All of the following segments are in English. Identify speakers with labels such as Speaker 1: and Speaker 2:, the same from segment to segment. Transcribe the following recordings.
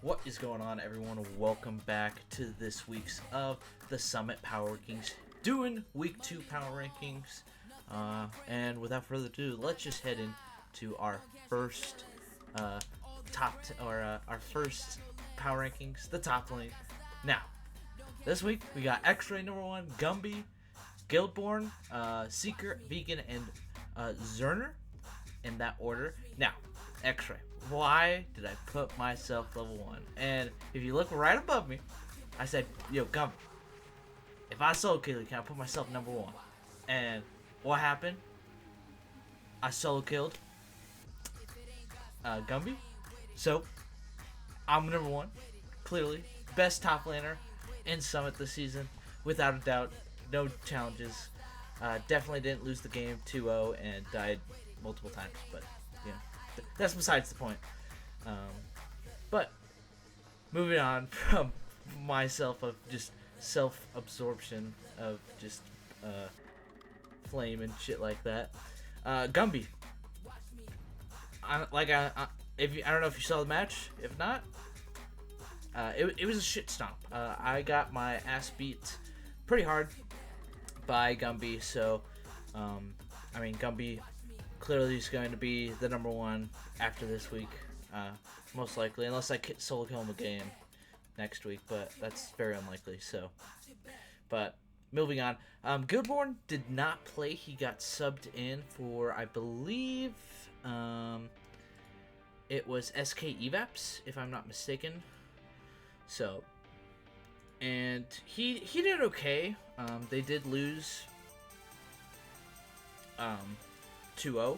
Speaker 1: What is going on, everyone? Welcome back to this week's of the Summit Power Rankings, doing week 2 power rankings. And without further ado, let's just head into our first our first power rankings, the top lane. Now, this week we got X-Ray number 1, Gumby, Guildborn, Seeker, Vegan, and Zerner in that order. Now, X-Ray. Why did I put myself level 1? And if you look right above me, I said, yo, Gumby, if I solo kill you, can I put myself number 1? And what happened? I solo killed Gumby. So, I'm number 1. Clearly. Best top laner in Summit this season. Without a doubt. No challenges. Definitely didn't lose the game 2-0 and died multiple times. But, you know. That's besides the point. But moving on from myself of just self-absorption of just flame and shit like that. Gumby. I don't know if you saw the match. If not, it was a shit stomp. I got my ass beat pretty hard by Gumby. So, Gumby clearly is going to be the number 1 after this week, most likely, unless I solo kill him a game next week, but that's very unlikely. So, but moving on, Guildborn did not play. He got subbed in for, I believe, it was SK Evaps, if I'm not mistaken. So, and he did okay. They did lose 2-0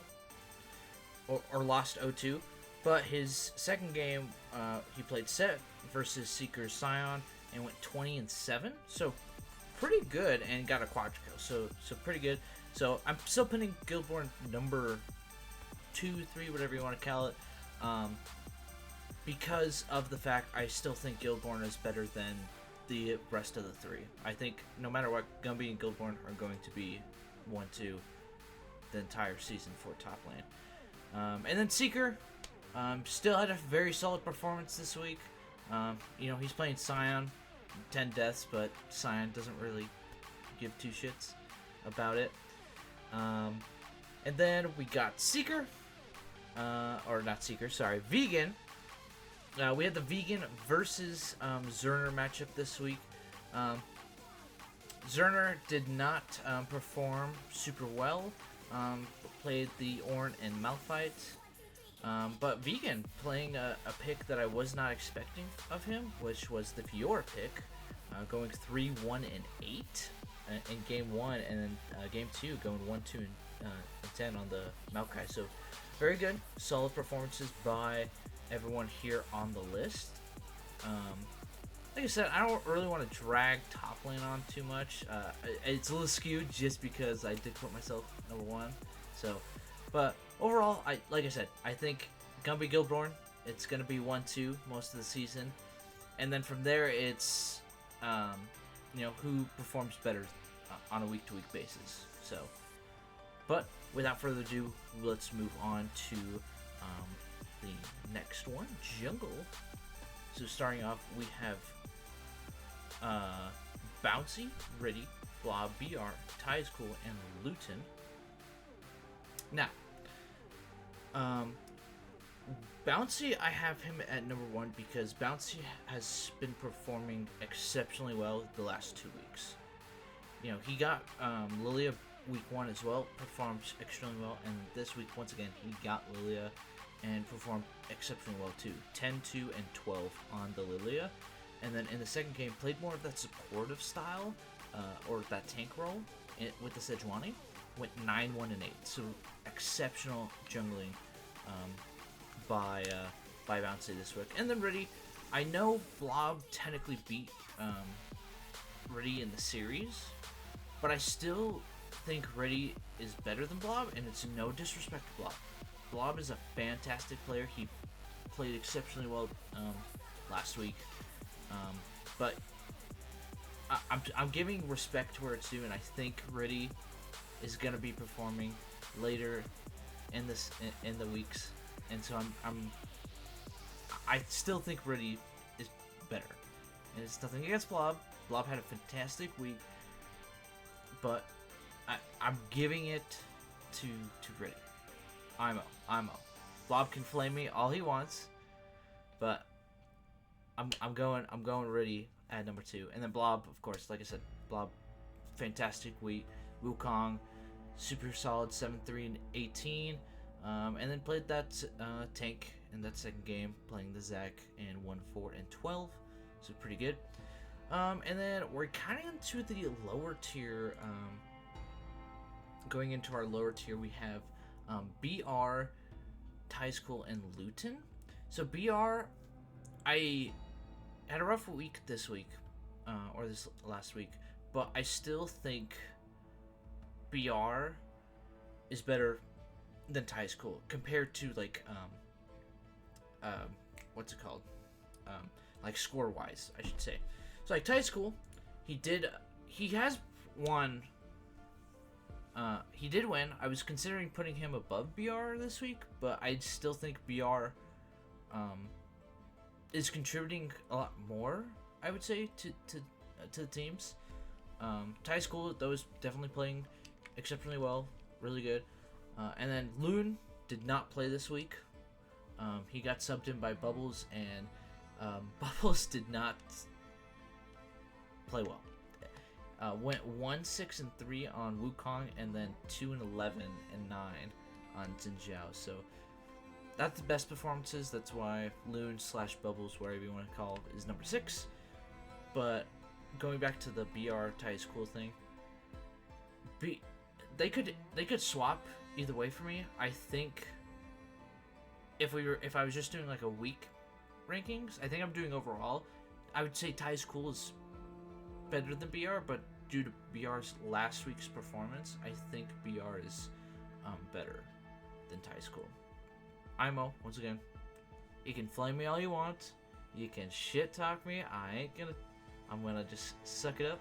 Speaker 1: or lost 0-2, but his second game he played Set versus Seeker's Scion and went 20-7, so pretty good, and got a quadra kill, so pretty good. So I'm still putting Guildborn number 2, 3, whatever you want to call it, because of the fact I still think Guildborn is better than the rest of the 3. I think no matter what, Gumby and Guildborn are going to be 1-2 the entire season for top lane. And then Seeker still had a very solid performance this week. He's playing Scion, 10 deaths, but Scion doesn't really give two shits about it. And then we got Seeker, Vegan. We had the Vegan versus Zerner matchup this week. Zerner did not perform super well. Played the Ornn and Malphite, but Vegan playing a pick that I was not expecting of him, which was the Fiora pick, going 3-1-8 in game 1, and then game 2 going 1-2-10 on the Maokai. So very good, solid performances by everyone here on the list. Like I said, I don't really want to drag top lane on too much. It's a little skewed just because I did put myself number 1. So, but overall, like I said, I think Gumby Guildborn, it's gonna be 1-2 most of the season, and then from there it's who performs better on a week-to-week basis. So, but without further ado, let's move on to the next one, Jungle. So starting off, we have Bouncy, Riddy, Blob, BR, Ty is Cool, and Luton. Now, Bouncy, I have him at number 1 because Bouncy has been performing exceptionally well the last 2 weeks. He got Lilia week 1 as well, performed extremely well, and this week, once again, he got Lilia and performed exceptionally well too. 10, 2, and 12 on the Lilia. And then in the second game, played more of that supportive style, or that tank role with the Sejuani. Went 9, 1, and 8. So exceptional jungling by Bouncy this week. And then Riddy, I know Blob technically beat Riddy in the series, but I still think Riddy is better than Blob, and it's no disrespect to Blob. Blob is a fantastic player. He played exceptionally well last week, but I'm giving respect to where it's due, and I think Riddy is gonna be performing later in the weeks, and so I still think Riddy better. And it's nothing against Blob. Blob had a fantastic week, but I'm giving it to Gritty. I'm a. Blob can flame me all he wants, but I'm going Gritty at number 2, and then Blob, of course, like I said, Blob, fantastic week. Wukong, super solid 7-3 and 18, and then played that tank in that second game, playing the Zac, and 1-4 and 12, so pretty good. And then we're kind of into the lower tier. Going into our lower tier, we have BR, Ty School, and Luton. So BR, I had a rough week this week, or this last week, but I still think BR is better than Ty School compared to like what's it called? Like score wise, I should say. So like Ty School, he has won. He did win. I was considering putting him above BR this week, but I still think BR is contributing a lot more, I would say, to the teams. Ty School, though, is definitely playing exceptionally well, really good. And then Loon did not play this week. He got subbed in by Bubbles, and Bubbles did not play well. Went 1-6 and 3 on Wukong, and then 2-11 and 9 on Jinzhou. So that's the best performances. That's why Loon/Bubbles, whatever you want to call it, is number 6. But going back to the BR Ty School thing, they could swap either way for me. I think if I was just doing like a week rankings, I think I'm doing overall, I would say Ty School is better than BR, but due to BR's last week's performance, I think BR is better than Ty School. IMO, once again, you can flame me all you want, you can shit talk me, I'm gonna just suck it up.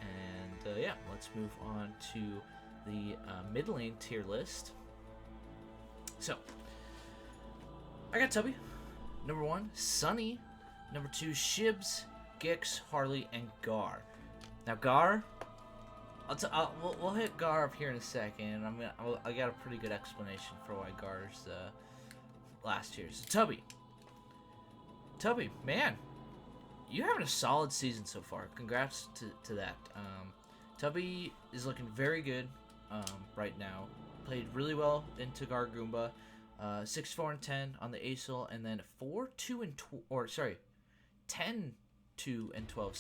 Speaker 1: And yeah, let's move on to the mid lane tier list. So I got Tubby, number 1, Sunny, number 2, Shibs, Gix, Harley, and Gar. Now Gar, we'll hit Gar up here in a second. I got a pretty good explanation for why Gar's last year. So Tubby, man, you're having a solid season so far. Congrats to that. Tubby is looking very good right now. Played really well into Gar Goomba. 6-4 and 10 on the ASL, and then 4-2 and 10-2 and 12,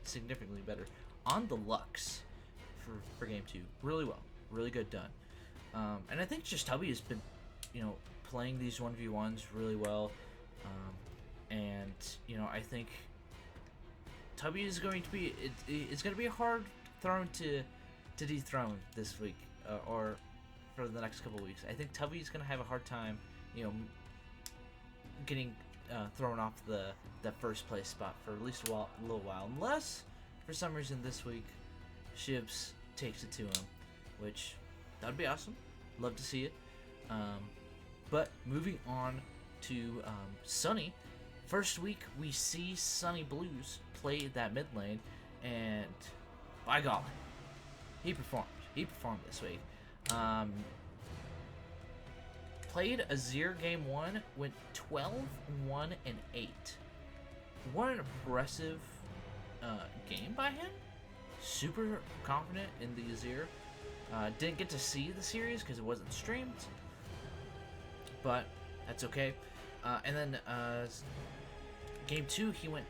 Speaker 1: significantly better on the Lux for game 2. Really well, really good done. And I think just Tubby has been, playing these 1v1s really well. And I think Tubby is going to be it's going to be a hard throne to dethrone this week, or for the next couple of weeks. I think Tubby's going to have a hard time, getting thrown off the first place spot for at least a little while, unless for some reason this week Shibs takes it to him, which that would be awesome. Love to see it. But moving on to Sunny. First week we see Sunny Blues play that mid lane, and by golly, he performed. He performed this week. Played Azir game 1, went 12-1 and 8. What an impressive game by him. Super confident in the Azir. Didn't get to see the series because it wasn't streamed, but that's okay. And then game 2, he went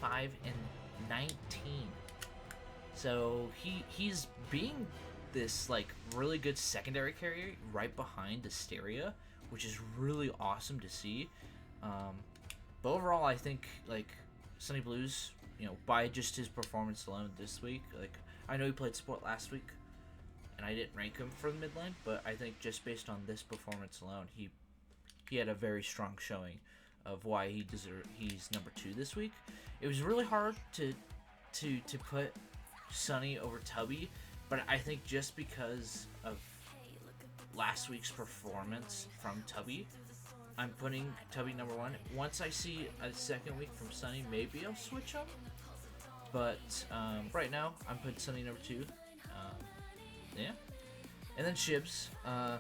Speaker 1: 10-5 and 19. So he's being this like really good secondary carrier right behind Asteria, which is really awesome to see. But overall, I think like Sunny Blues, by just his performance alone this week, like I know he played support last week, and I didn't rank him for the mid lane, but I think just based on this performance alone, he had a very strong showing of why he's number 2 this week. It was really hard to put Sunny over Tubby, but I think just because of last week's performance from Tubby, I'm putting Tubby number 1. Once I see a second week from Sunny, maybe I'll switch up. But right now, I'm putting Sunny number 2. Yeah. And then Shibs. A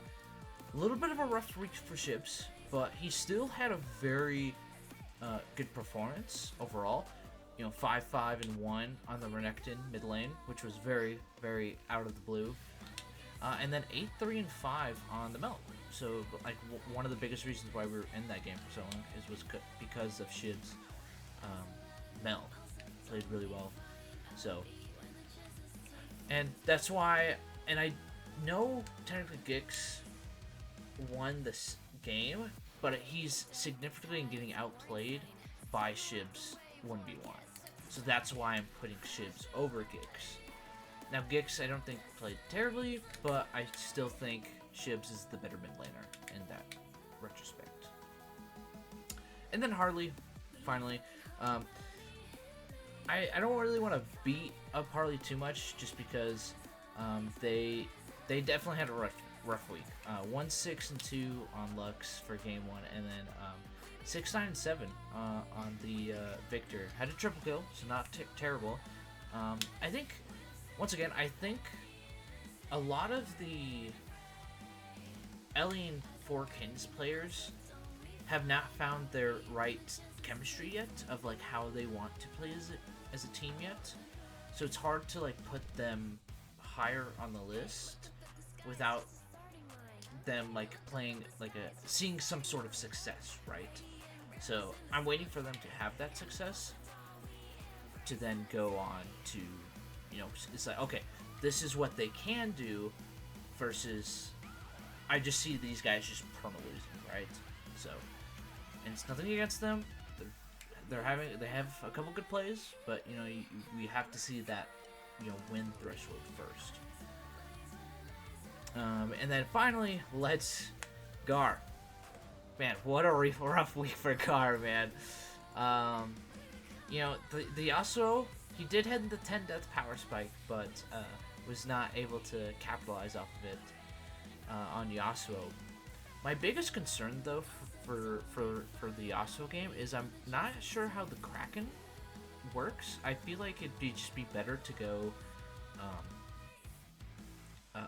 Speaker 1: little bit of a rough week for Shibs, but he still had a very good performance overall. 5-5 and 1 on the Renekton mid lane, which was very, very out of the blue. And then 8-3 and 5 on the Melt. So, like, one of the biggest reasons why we were in that game for so long was because of Shib's Melt. Played really well. So, and that's why, and I know technically Gix won this game, but he's significantly getting outplayed by Shib's 1v1. So that's why I'm putting Shibs over Gix. Now Gix I don't think played terribly, but I still think Shibs is the better mid laner in that retrospect. And then Harley, finally. I don't really want to beat up Harley too much, just because they definitely had a rough week. 1-6-2 on Lux for game 1, and then 6-9-7 on the Victor. Had a triple kill, so not terrible. I think, once again, I think a lot of the Alien 4 Kings players have not found their right chemistry yet of like how they want to play as a team yet. So it's hard to like put them higher on the list without them like playing like seeing some sort of success, right? So I'm waiting for them to have that success to then go on to, it's like, okay, this is what they can do versus I just see these guys just perma losing, right? So, and it's nothing against them. They have a couple good plays, but we have to see that win threshold first. And then finally, let's Gar. Man, what a rough week for Gar, man. The Yasuo, he did hit the 10 death power spike, but was not able to capitalize off of it on Yasuo. My biggest concern, though, for the Yasuo game is I'm not sure how the Kraken works. I feel like it'd just be better to go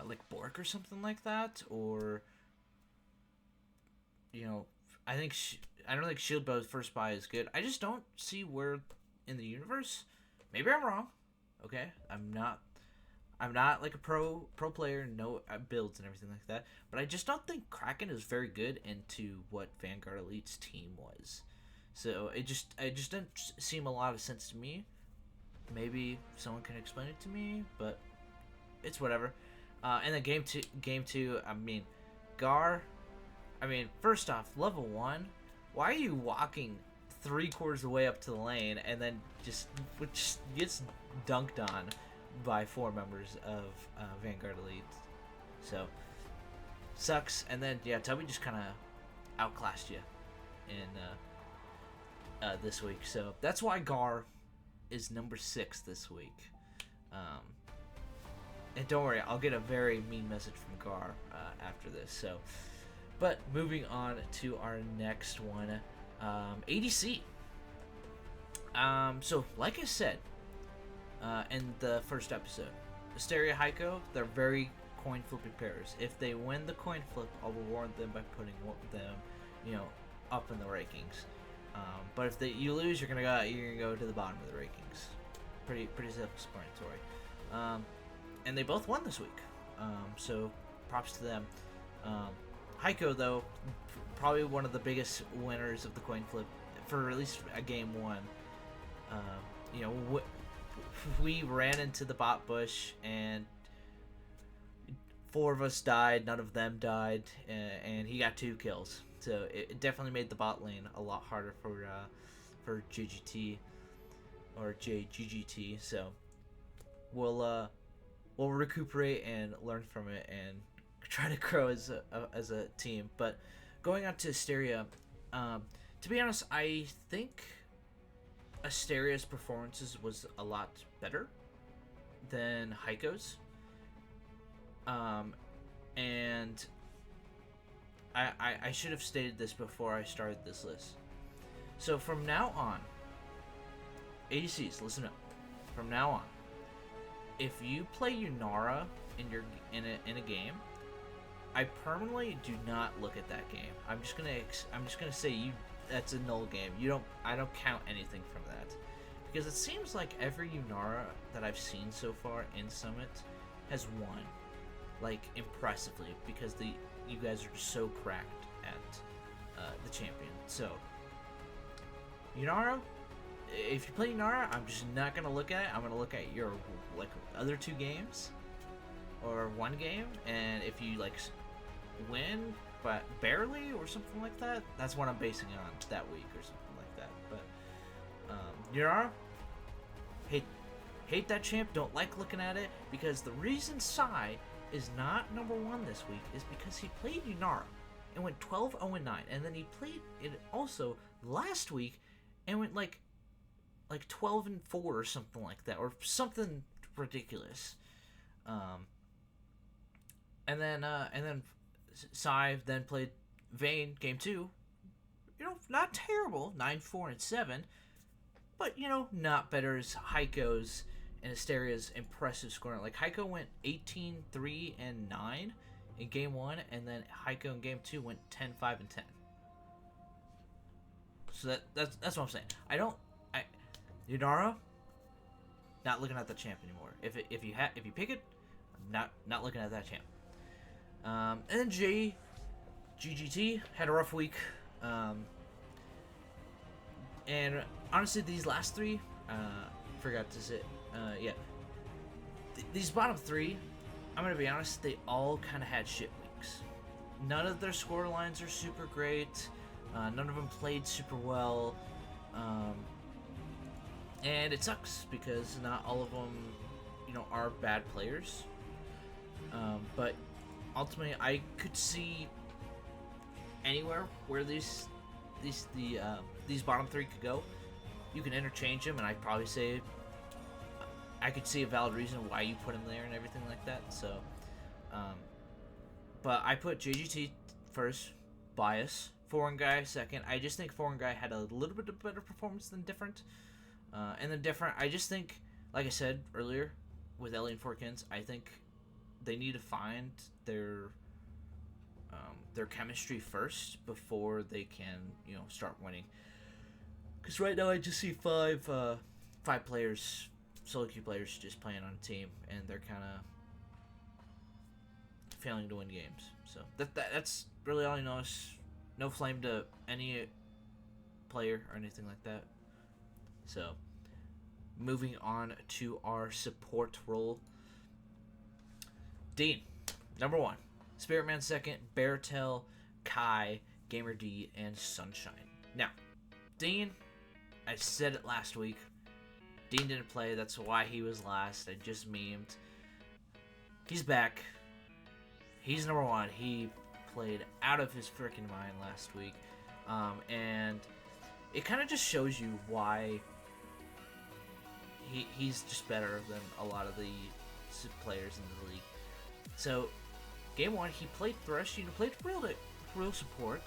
Speaker 1: like Bork or something like that, or I don't think Shield Bow's first buy is good. I just don't see where in the universe. Maybe I'm wrong. Okay, I'm not like a pro player, no builds and everything like that. But I just don't think Kraken is very good into what Vanguard Elite's team was. So it just didn't seem a lot of sense to me. Maybe someone can explain it to me, but it's whatever. And then game two, I mean, Gar. I mean, first off, level 1. Why are you walking 3/4 of the way up to the lane and then just gets dunked on by 4 members of Vanguard Elite? So sucks. And then Tubby just kind of outclassed you in this week. So that's why Gar is number 6 this week. And don't worry, I'll get a very mean message from Gar after this. So, but moving on to our next one, ADC. So like I said in the first episode, Asteria Heiko, they're very coin flipping pairs. If they win the coin flip, I'll reward them by putting them, up in the rankings. But if you lose, you're gonna go to the bottom of the rankings. Pretty self-explanatory. And they both won this week, so props to them. Heiko, though, probably one of the biggest winners of the coin flip for at least a game 1. We ran into the bot bush and 4 of us died, none of them died, and he got 2 kills. So it definitely made the bot lane a lot harder for GGT or JGGT. So we'll recuperate and learn from it and try to grow as a team. But going on to Asteria, to be honest, I think Asteria's performances was a lot better than Heiko's. And I should have stated this before I started this list. So from now on, ADCs, listen up. From now on, if you play Yunara in a game, I permanently do not look at that game. I'm just gonna say that's a null game. I don't count anything from that, because it seems like every Yunara that I've seen so far in Summit has won, like impressively, because you guys are just so cracked at the champion. So Yunara, if you play Yunara, I'm just not gonna look at it. I'm gonna look at your like other 2 games or 1 game, and if you like win but barely or something like that, that's what I'm basing it on that week or something like that. But Yunara, hate that champ. Don't like looking at it, because the reason Sai is not number 1 this week is because he played Yunara and went 12-0-9, and then he played it also last week and went like 12-4 or something like that, or something ridiculous. And then Sai then played Vayne game 2. Not terrible, 9-4-7, but not better as Heiko's and Asteria's impressive scoring. Like Heiko went 18-3-9 in game 1, and then Heiko in game 2 went 10-5-10. So that's what I'm saying. Yunara, not looking at the champ anymore. If you pick it, not looking at that champ. And then GGT had a rough week. And honestly, these last 3, forgot to say, these bottom 3, I'm gonna be honest, they all kind of had shit weeks. None of their score lines are super great. None of them played super well. And it sucks because not all of them, are bad players. But ultimately, I could see anywhere where these bottom 3 could go. You can interchange them, and I'd probably say I could see a valid reason why you put them there and everything like that. So, but I put JGT first, bias. Foreign Guy second. I just think Foreign Guy had a little bit of better performance than Different. And then Different, I just think, like I said earlier, with Ellie and Forkins, I think they need to find their chemistry first before they can, start winning. Because right now I just see five players, solo queue players, just playing on a team, and they're kind of failing to win games. So that's really all I notice. No flame to any player or anything like that. So, moving on to our support role. Dean, number 1. Spirit Man second, Beartail, Kai, Gamer D, and Sunshine. Now, Dean, I said it last week. Dean didn't play, that's why he was last. I just memed. He's back. He's number 1. He played out of his freaking mind last week. And it kind of just shows you why he's just better than a lot of the players in the league. So, game 1, he played Thresh, played real support,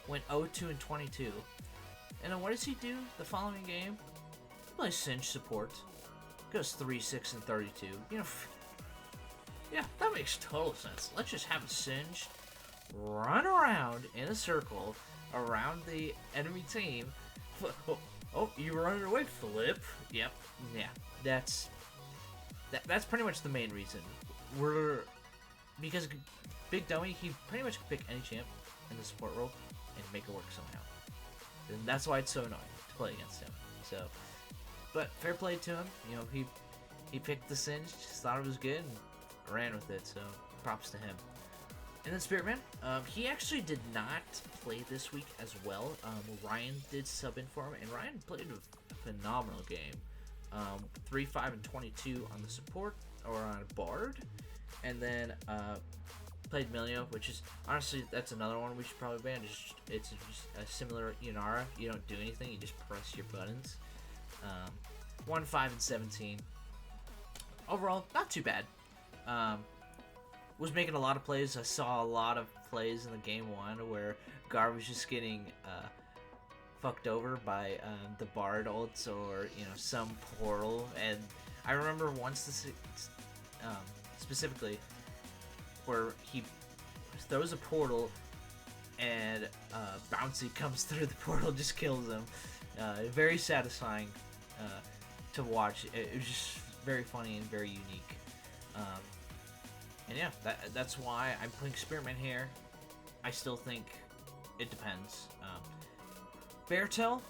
Speaker 1: went 0-2-22. And then what does he do the following game? He plays Singe support, goes 3-6-32. Yeah, that makes total sense. Let's just have a Singe run around in a circle around the enemy team. Oh, you were running away, Flip. Yep. Yeah. That's pretty much the main reason. Because Big Dummy, he pretty much can pick any champ in the support role and make it work somehow. And that's why it's so annoying to play against him. So, but fair play to him. He picked the Singe, just thought it was good, and ran with it. So props to him. And then Spirit Man, he actually did not play this week as well. Ryan did sub in for him, and Ryan played a phenomenal game. 3-5-22 on the support, or on a Bard, and then played Milio, which is, honestly, that's another one we should probably ban. It's just a similar Yunara. You don't do anything, you just press your buttons. 1-5-17. Overall, not too bad. was making a lot of plays. I saw a lot of plays in the game one where Gar was just getting fucked over by the Bard ults or some portal. And I remember once this specifically where he throws a portal and Bouncy comes through the portal, just kills him. Very satisfying to watch. It was just very funny and very unique. And yeah, that's why I'm putting Spearman here. I still think it depends. Beartail,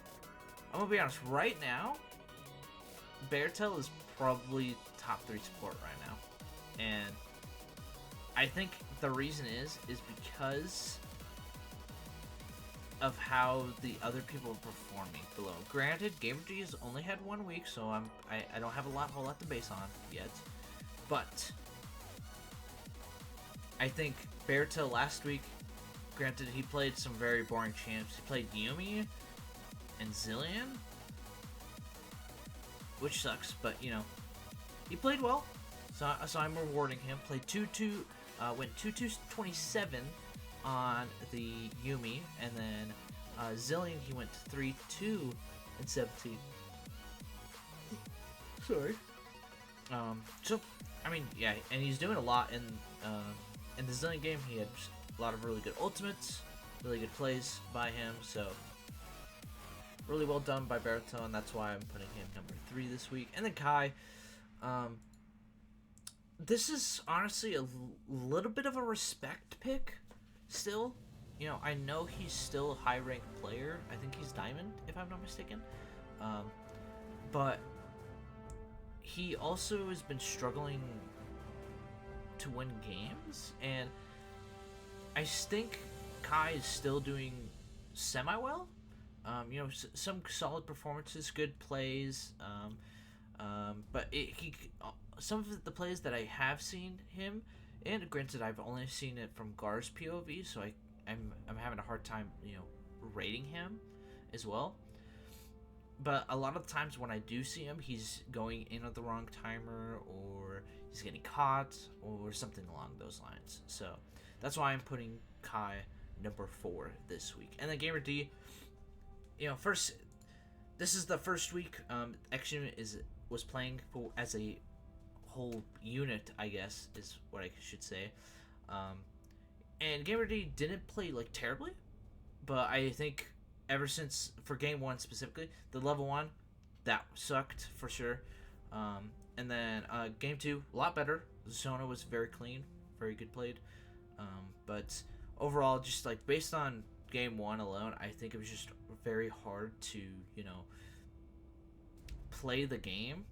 Speaker 1: I'm gonna be honest, right now, Beartail is probably top 3 support right now. And I think the reason is because of how the other people are performing below. Granted, GamerD has only had 1 week, so I don't have a whole lot to base on yet. But I think Beartail last week, granted he played some very boring champs. He played Yumi and Zillion, which sucks, but he played well. So I'm rewarding him. Played 2-2, went 2-2-27 on the Yumi, and then Zillion he went 3-2 and 17. Sorry. So I mean, yeah, and he's doing a lot in the Zillion game. He had a lot of really good ultimates, really good plays by him. So really well done by Baruto, and that's why I'm putting him number 3 this week. And then Kai. This is honestly a little bit of a respect pick still. I know he's still a high-ranked player. I think he's Diamond, if I'm not mistaken. But he also has been struggling to win games, and I think Kai is still doing semi-well. Some solid performances, good plays, but some of the plays that I have seen him, and granted I've only seen it from Gar's POV, so I'm having a hard time rating him as well. But a lot of the times when I do see him, he's going in at the wrong timer, or he's getting caught, or something along those lines. So that's why I'm putting Kai number 4 this week. And then GamerD, first, this is the first week Action was playing as a whole unit, I guess is what I should say. And GamerD didn't play terribly, but I think ever since for game 1 specifically, the level 1 that sucked for sure. And then game 2 a lot better. Zona was very clean, very good played. But overall, just based on game 1 alone, I think it was just very hard to play the game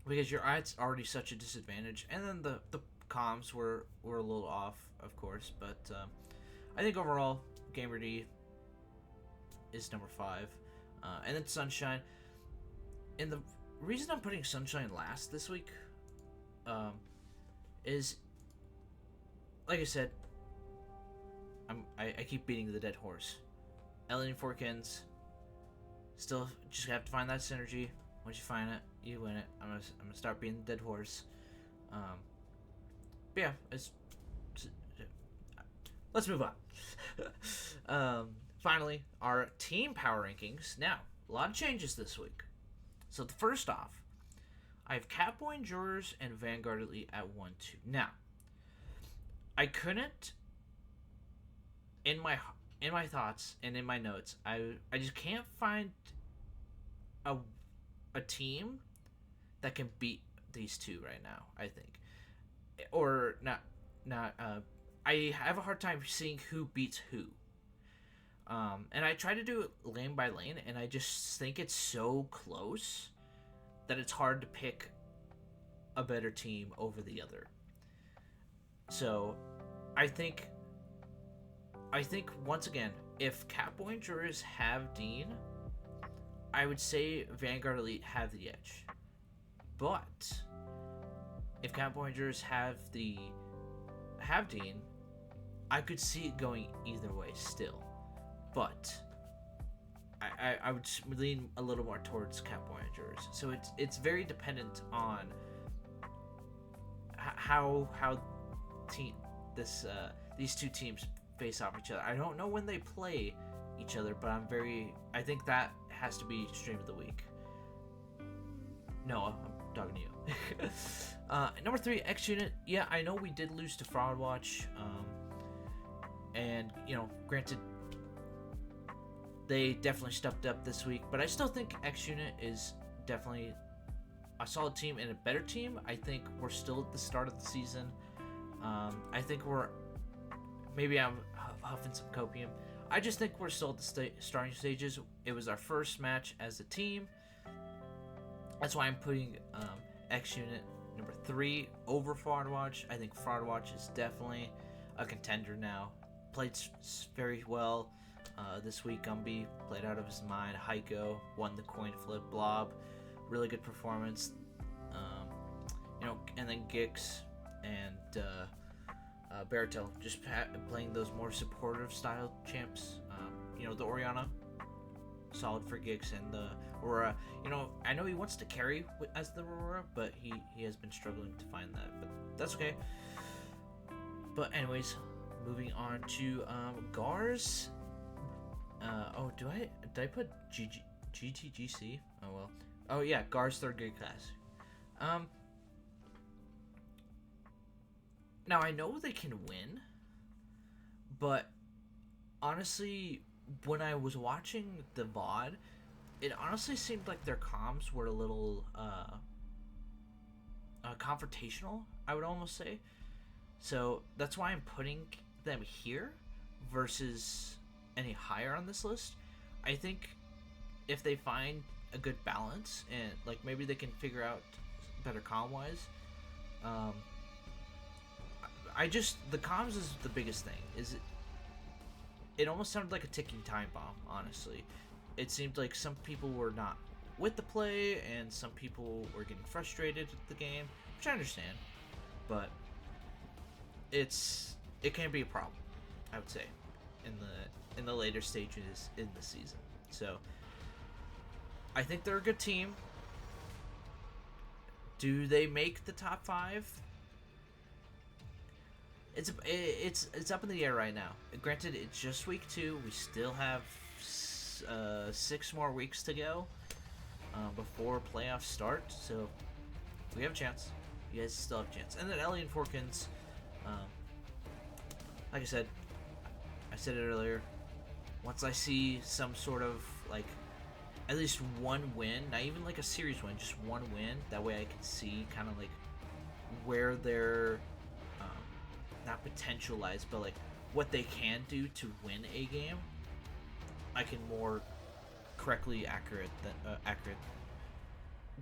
Speaker 1: because you're at already such a disadvantage, and then the comms were a little off, of course. But I think overall, GamerD is number 5, and then Sunshine. And the reason I'm putting Sunshine last this week is, like I said, I keep beating the dead horse. Alien Forkins. Still, just have to find that synergy. Once you find it, you win it. I'm gonna start being the dead horse. But yeah, let's move on. Finally, our team power rankings. Now, a lot of changes this week. So first off, I have Catboy and Jurors and Vanguard Elite at 1-2. Now, I couldn't, in my thoughts and in my notes, I just can't find a team that can beat these two right now, I think. Or not I have a hard time seeing who beats who. And I try to do it lane by lane, and I just think it's so close that it's hard to pick a better team over the other. So, I think once again, if Catboy and Jurors have Dean, I would say Vanguard Elite have the edge. But if Catboy and Jurors have Dean, I could see it going either way still. But I would lean a little more towards Catboy and Jurors. So it's very dependent on how these two teams face off each other. I don't know when they play each other, but I think that has to be stream of the week. No, I'm talking to you. Number 3, X Unit. Yeah, I know we did lose to Fraud Watch, and granted, they definitely stepped up this week, but I still think X Unit is definitely a solid team and a better team. I think we're still at the start of the season. I think maybe I'm huffing some copium. I just think we're still at the starting stages. It was our first match as a team. That's why I'm putting X Unit number 3 over Fraud Watch. I think Fraud Watch is definitely a contender now. Played very well this week. Gumby played out of his mind. Heiko won the coin flip. Blob, really good performance. And then Gix and Baratel just playing those more supportive style champs. The Oriana, solid for Gix, and the Aurora. I know he wants to carry as the Aurora, but he has been struggling to find that. But that's okay. But anyways, moving on to Gars. Did I put GTGC? Oh well. Oh yeah, Gars third grade class. Now I know they can win, but honestly, when I was watching the VOD, it honestly seemed like their comms were a little confrontational, I would almost say. So that's why I'm putting them here versus any higher on this list. I think if they find a good balance and maybe they can figure out better comm wise, the comms is the biggest thing. It almost sounded like a ticking time bomb, honestly. It seemed like some people were not with the play and some people were getting frustrated with the game, which I understand, but it can be a problem, I would say, in the later stages in the season. So I think they're a good team. Do they make the top 5? It's up in the air right now. Granted, it's just week 2. We still have 6 more weeks to go before playoffs start. So we have a chance. You guys still have a chance. And then Ellie and Forkins, like I said it earlier. Once I see some sort of at least one win, not even a series win, just one win. That way I can see kind of where they're not potential lies, but what they can do to win a game. I can more accurate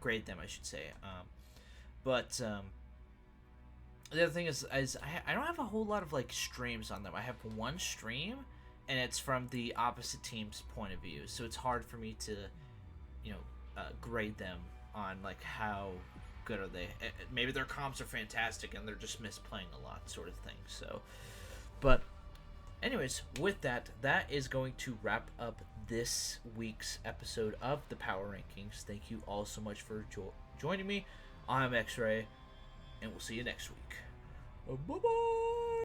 Speaker 1: grade them, I should say. But the other thing is I don't have a whole lot of streams on them. I have one stream, and it's from the opposite team's point of view, so it's hard for me to grade them on how good are they. Maybe their comps are fantastic and they're just misplaying a lot, sort of thing. So, but anyways, with that is going to wrap up this week's episode of the Power Rankings. Thank you all so much for joining me. I'm X-Ray, and we'll see you next week. Bye bye.